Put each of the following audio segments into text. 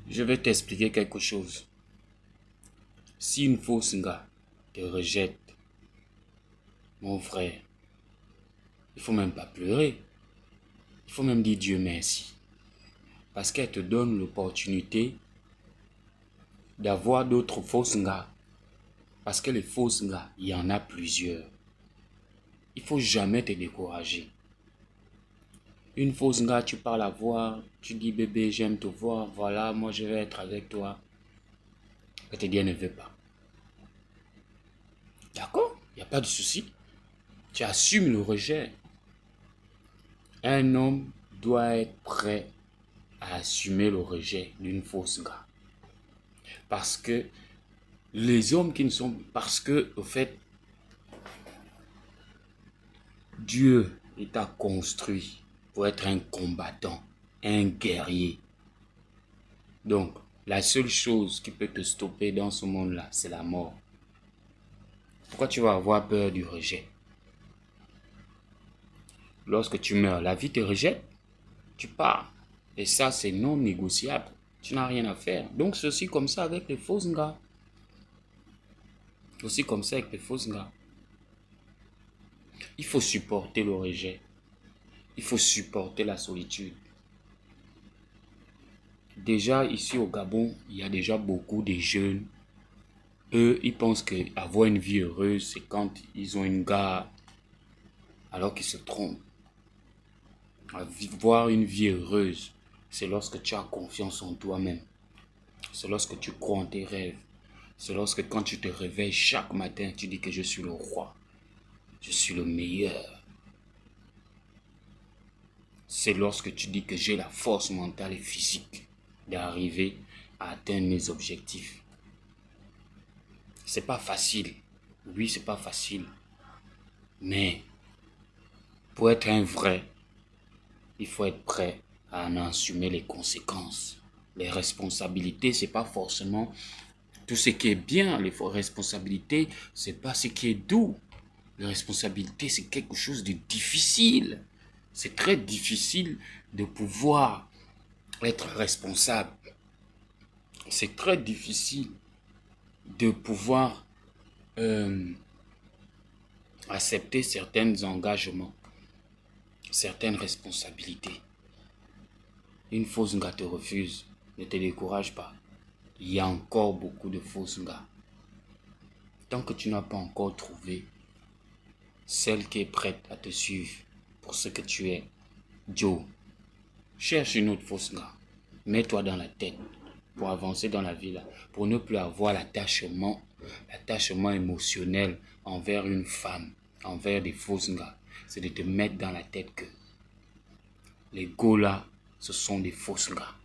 Je vais t'expliquer quelque chose. Si une fausse gars te rejette, mon frère, il faut même pas pleurer. Il faut même dire Dieu merci. Parce qu'elle te donne l'opportunité d'avoir d'autres fausses gars. Parce que les fausses gars, il y en a plusieurs. Il faut jamais te décourager. Une fausse gars, tu parles à voir, tu dis bébé, j'aime te voir, voilà, moi je vais être avec toi. Elle te dit, elle ne veut pas. D'accord? Il n'y a pas de souci. Tu assumes le rejet. Un homme doit être prêt à assumer le rejet d'une fausse gars. Parce que les hommes qui ne sont... Parce que, au fait, Dieu t'a construit pour être un combattant, un guerrier. Donc, la seule chose qui peut te stopper dans ce monde-là, c'est la mort. Pourquoi tu vas avoir peur du rejet? Lorsque tu meurs, la vie te rejette, tu pars. Et ça, c'est non négociable. Tu n'as rien à faire. Donc, c'est aussi comme ça avec les fausses gars. C'est aussi comme ça avec les fausses gars. Il faut supporter le rejet. Il faut supporter la solitude. Déjà, ici au Gabon, il y a déjà beaucoup de jeunes. Eux, ils pensent qu'avoir une vie heureuse, c'est quand ils ont une gare, alors qu'ils se trompent. Avoir une vie heureuse, c'est lorsque tu as confiance en toi-même. C'est lorsque tu crois en tes rêves. C'est lorsque quand tu te réveilles chaque matin, tu dis que je suis le roi. Je suis le meilleur. C'est lorsque tu dis que j'ai la force mentale et physique d'arriver à atteindre mes objectifs. C'est pas facile. Oui, c'est pas facile. Mais pour être un vrai, il faut être prêt à en assumer les conséquences. Les responsabilités, c'est pas forcément tout ce qui est bien. Les responsabilités, c'est pas ce qui est doux. Les responsabilités, c'est quelque chose de difficile. C'est très difficile de pouvoir être responsable. C'est très difficile de pouvoir accepter certains engagements, certaines responsabilités. Une fausse gars te refuse, ne te décourage pas. Il y a encore beaucoup de fausses gars. Tant que tu n'as pas encore trouvé celle qui est prête à te suivre pour ce que tu es, Joe, cherche une autre fausse gars. Mets-toi dans la tête pour avancer dans la vie là, pour ne plus avoir l'attachement émotionnel envers une femme, envers des fausses gars. C'est de te mettre dans la tête que les go là, ce sont des fausses gars.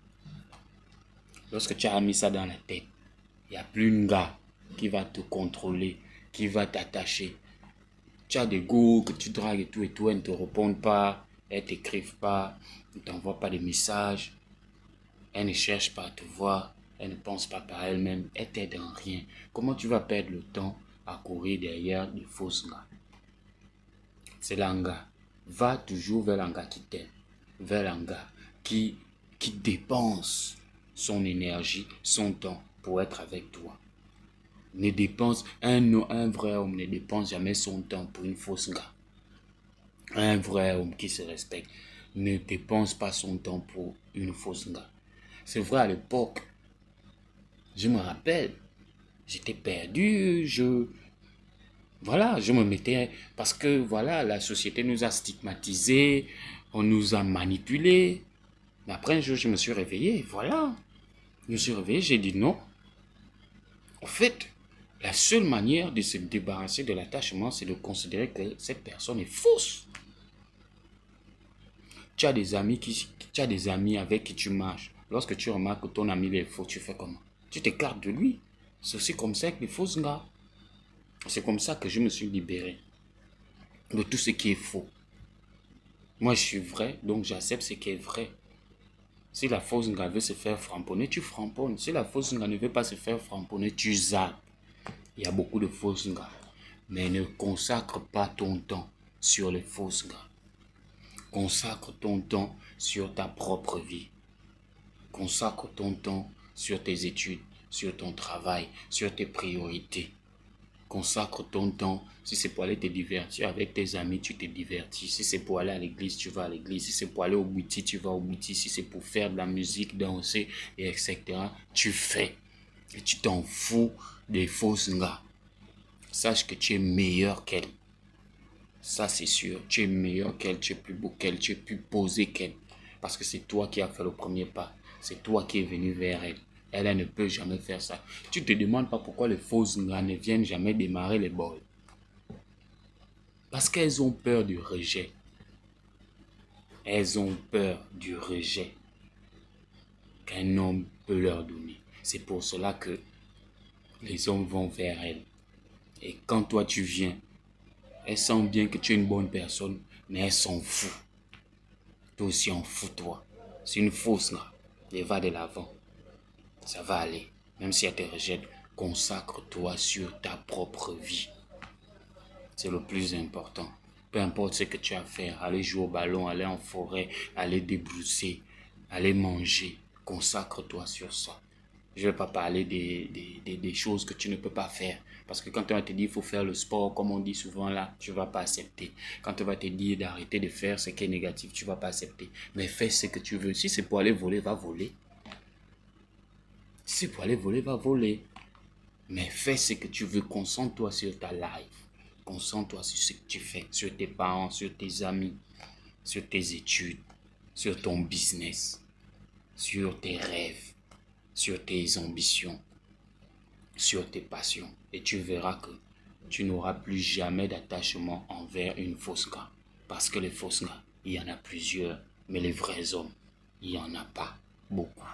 Lorsque tu as mis ça dans la tête, il n'y a plus un gars qui va te contrôler, qui va t'attacher. Tu as des go que tu dragues et tout, elles ne te répondent pas, elles ne t'écrivent pas, elles ne t'envoient pas de messages. Elle ne cherche pas à te voir, elle ne pense pas par elle-même, elle t'aide en rien. Comment tu vas perdre le temps à courir derrière des fausses gars? C'est l'anga. Va toujours vers l'anga qui t'aime, vers l'anga qui dépense son énergie, son temps pour être avec toi. Ne dépense, un vrai homme ne dépense jamais son temps pour une fausse gars. Un vrai homme qui se respecte ne dépense pas son temps pour une fausse gars. C'est vrai, à l'époque, je me rappelle, j'étais perdu, je me mettais, parce que voilà, la société nous a stigmatisés, on nous a manipulés. Mais après un jour, je me suis réveillé, voilà. Je me suis réveillé, j'ai dit non. En fait, la seule manière de se débarrasser de l'attachement, c'est de considérer que cette personne est fausse. Tu as des amis avec qui tu marches. Lorsque tu remarques que ton ami est faux, tu fais comment? Tu t'écartes de lui. C'est aussi comme ça avec les fausses gars. C'est comme ça que je me suis libéré de tout ce qui est faux. Moi, je suis vrai, donc j'accepte ce qui est vrai. Si la fausse gars veut se faire framponner, tu framponnes. Si la fausse gars ne veut pas se faire framponner, tu zappes. Il y a beaucoup de fausses gars. Mais ne consacre pas ton temps sur les fausses gars. Consacre ton temps sur ta propre vie. Consacre ton temps sur tes études, sur ton travail, sur tes priorités. Consacre ton temps. Si c'est pour aller te divertir avec tes amis, tu te divertis. Si c'est pour aller à l'église, tu vas à l'église. Si c'est pour aller au boutique, tu vas au boutique. Si c'est pour faire de la musique, danser, et etc., tu fais. Et tu t'en fous des fausses gars. Sache que tu es meilleur qu'elle. Ça, c'est sûr. Tu es meilleur qu'elle, tu es plus beau qu'elle, tu es plus posé qu'elle. Parce que c'est toi qui as fait le premier pas. C'est toi qui es venu vers elle. Elle ne peut jamais faire ça. Tu ne te demandes pas pourquoi les fausses gars ne viennent jamais démarrer les boys. Parce qu'elles ont peur du rejet. Elles ont peur du rejet qu'un homme peut leur donner. C'est pour cela que les hommes vont vers elles. Et quand toi tu viens, elles sentent bien que tu es une bonne personne, mais elles s'en foutent. Toi aussi en fous-toi. C'est une fausse là. Et va de l'avant. Ça va aller. Même si elle te rejette, consacre-toi sur ta propre vie. C'est le plus important. Peu importe ce que tu as à faire, aller jouer au ballon, aller en forêt, aller débrousser, aller manger, consacre-toi sur ça. Je ne vais pas parler des choses que tu ne peux pas faire. Parce que quand on va te dire qu'il faut faire le sport, comme on dit souvent là, tu ne vas pas accepter. Quand on va te dire d'arrêter de faire ce qui est négatif, tu ne vas pas accepter. Mais fais ce que tu veux. Si c'est pour aller voler, va voler. Si c'est pour aller voler, va voler. Mais fais ce que tu veux. Concentre-toi sur ta life. Concentre-toi sur ce que tu fais. Sur tes parents, sur tes amis, sur tes études, sur ton business, sur tes rêves, sur tes ambitions, sur tes passions. Et tu verras que tu n'auras plus jamais d'attachement envers une fausse gars. Parce que les fausses gars, il y en a plusieurs. Mais les vrais hommes, il n'y en a pas beaucoup.